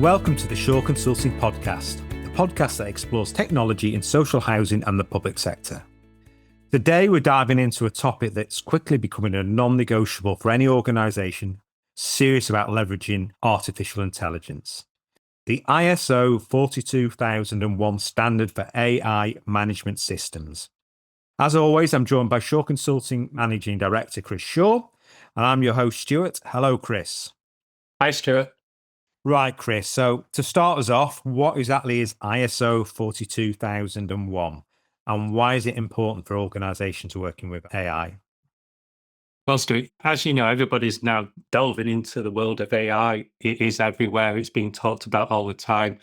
Welcome to the Shaw Consulting Podcast, the podcast that explores technology in social housing and the public sector. Today, we're diving into a topic that's quickly becoming a non-negotiable for any organisation serious about leveraging artificial intelligence. The ISO 42001 standard for AI management systems. As always, I'm joined by Shaw Consulting Managing Director Chris Shaw, and I'm your host, Stuart. Hello, Chris. Hi, Stuart. Right, Chris. So to start us off, what exactly is ISO 42001 and why is it important for organisations working with AI? Well, Stuart, as you know, everybody's now delving into the world of AI. It is everywhere. It's being talked about all the time.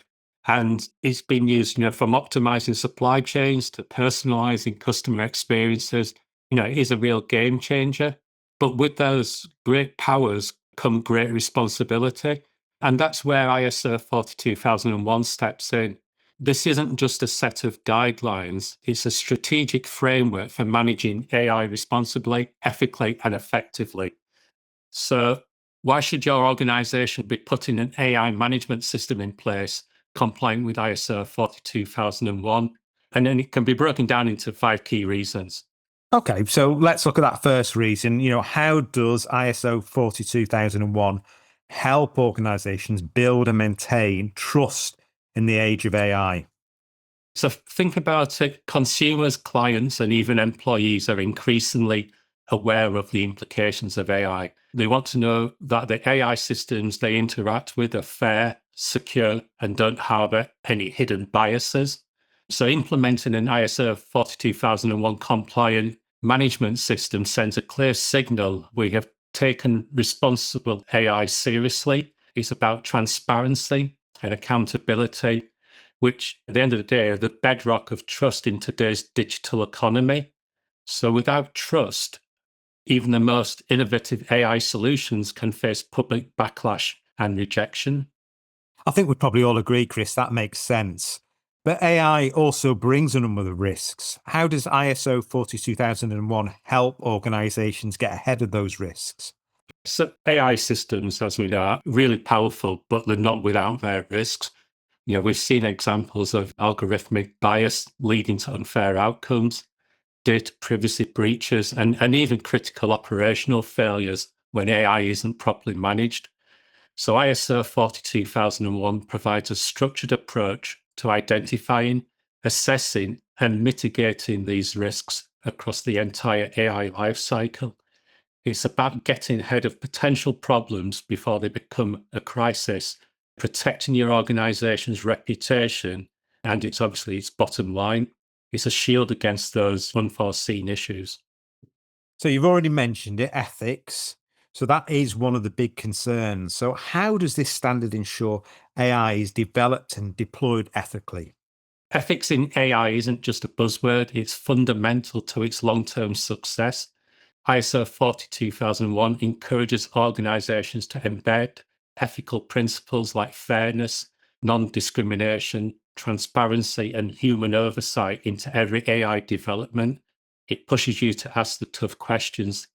And it's been used, from optimizing supply chains to personalizing customer experiences. It is a real game changer. But with those great powers come great responsibility. And that's where ISO 42001 steps in. This isn't just a set of guidelines, it's a strategic framework for managing AI responsibly, ethically, and effectively. So, why should your organization be putting an AI management system in place compliant with ISO 42001? And then it can be broken down into 5 key reasons. Okay, so let's look at that first reason. How does ISO 42001 help organizations build and maintain trust in the age of AI? So think about it. Consumers, clients, and even employees are increasingly aware of the implications of AI. They want to know that the AI systems they interact with are fair, secure, and don't harbor any hidden biases. So implementing an ISO 42001 compliant management system sends a clear signal. We have taken responsible AI seriously. It's about transparency and accountability, which at the end of the day are the bedrock of trust in today's digital economy. So without trust, even the most innovative AI solutions can face public backlash and rejection. I think we'd probably all agree, Chris, that makes sense. But AI also brings a number of risks. How does ISO 42001 help organizations get ahead of those risks? So AI systems, as we know, are really powerful, but they're not without their risks. We've seen examples of algorithmic bias leading to unfair outcomes, data privacy breaches, and even critical operational failures when AI isn't properly managed. So ISO 42001 provides a structured approach to identifying, assessing, and mitigating these risks across the entire AI lifecycle. It's about getting ahead of potential problems before they become a crisis, protecting your organization's reputation, and it's obviously its bottom line. It's a shield against those unforeseen issues. So you've already mentioned it, ethics. So that is one of the big concerns. So how does this standard ensure AI is developed and deployed ethically? Ethics in AI isn't just a buzzword, it's fundamental to its long-term success. ISO 42001 encourages organizations to embed ethical principles like fairness, non-discrimination, transparency, and human oversight into every AI development. It pushes you to ask the tough questions.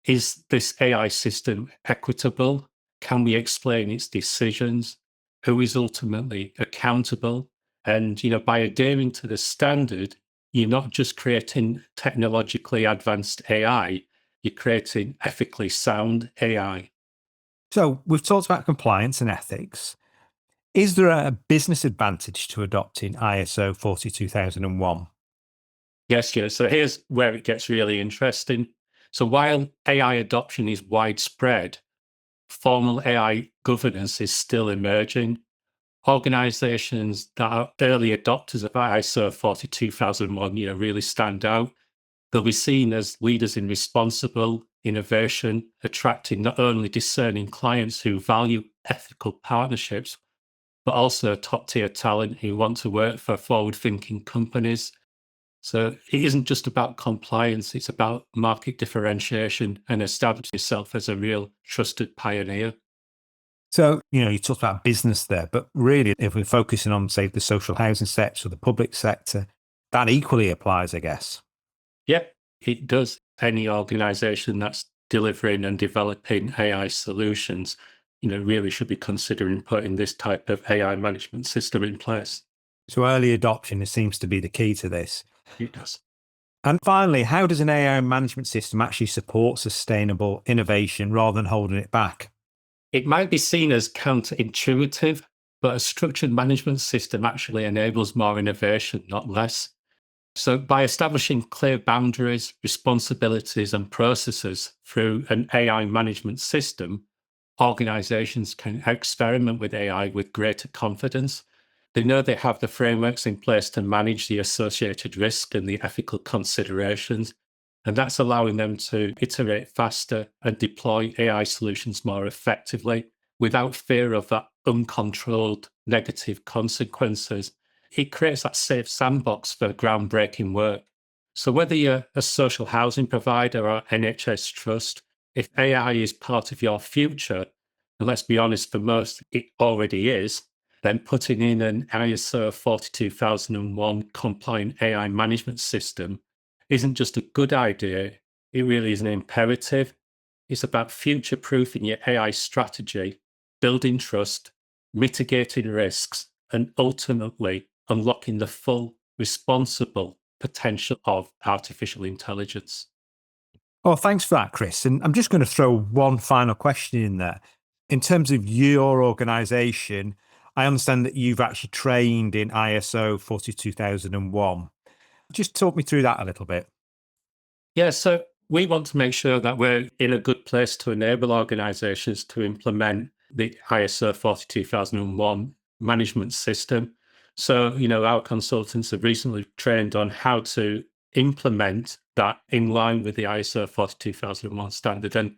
Is this AI system equitable? Can we explain its decisions? Who is ultimately accountable? And, by adhering to the standard, you're not just creating technologically advanced AI, you're creating ethically sound AI. So we've talked about compliance and ethics. Is there a business advantage to adopting ISO 42001? Yes, yes. So here's where it gets really interesting. So while AI adoption is widespread, formal AI governance is still emerging. Organizations that are early adopters of ISO 42001, really stand out. They'll be seen as leaders in responsible innovation, attracting not only discerning clients who value ethical partnerships, but also top-tier talent who want to work for forward-thinking companies. So it isn't just about compliance, it's about market differentiation and establishing yourself as a real trusted pioneer. So, you talked about business there, but really, if we're focusing on, say, the social housing sector or the public sector, that equally applies, I guess. Yep, it does. Any organization that's delivering and developing AI solutions really should be considering putting this type of AI management system in place. So early adoption seems to be the key to this. It does. And finally, how does an AI management system actually support sustainable innovation rather than holding it back? It might be seen as counterintuitive, but a structured management system actually enables more innovation, not less. So, by establishing clear boundaries, responsibilities, and processes through an AI management system, organizations can experiment with AI with greater confidence. They know they have the frameworks in place to manage the associated risk and the ethical considerations. And that's allowing them to iterate faster and deploy AI solutions more effectively without fear of that uncontrolled negative consequences. It creates that safe sandbox for groundbreaking work. So, whether you're a social housing provider or NHS trust, if AI is part of your future, and let's be honest, for most it already is, then putting in an ISO 42001 compliant AI management system isn't just a good idea, it really is an imperative. It's about future proofing your AI strategy, building trust, mitigating risks, and ultimately unlocking the full responsible potential of artificial intelligence. Oh, thanks for that, Chris. And I'm just going to throw one final question in there. In terms of your organization, I understand that you've actually trained in ISO 42001. Just talk me through that a little bit. Yeah, so we want to make sure that we're in a good place to enable organizations to implement the ISO 42001 management system. So, our consultants have recently trained on how to implement that in line with the ISO 42001 standard. And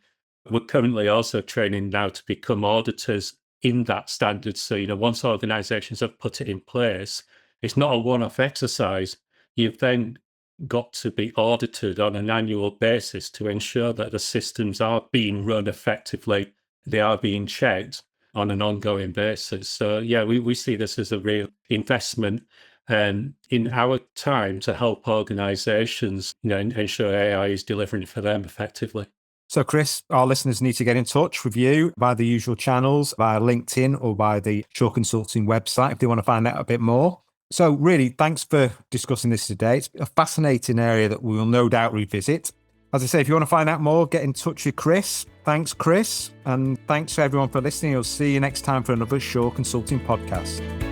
we're currently also training now to become auditors in that standard. So, once organizations have put it in place, it's not a one-off exercise. You've then got to be audited on an annual basis to ensure that the systems are being run effectively, they are being checked on an ongoing basis. So yeah, we see this as a real investment in our time to help organizations ensure AI is delivering for them effectively. So, Chris, our listeners need to get in touch with you by the usual channels, via LinkedIn or by the Shaw Consulting website if they want to find out a bit more. So really, thanks for discussing this today. It's a fascinating area that we will no doubt revisit. As I say, if you want to find out more, get in touch with Chris. Thanks, Chris. And thanks to everyone for listening. I'll see you next time for another Shaw Consulting podcast.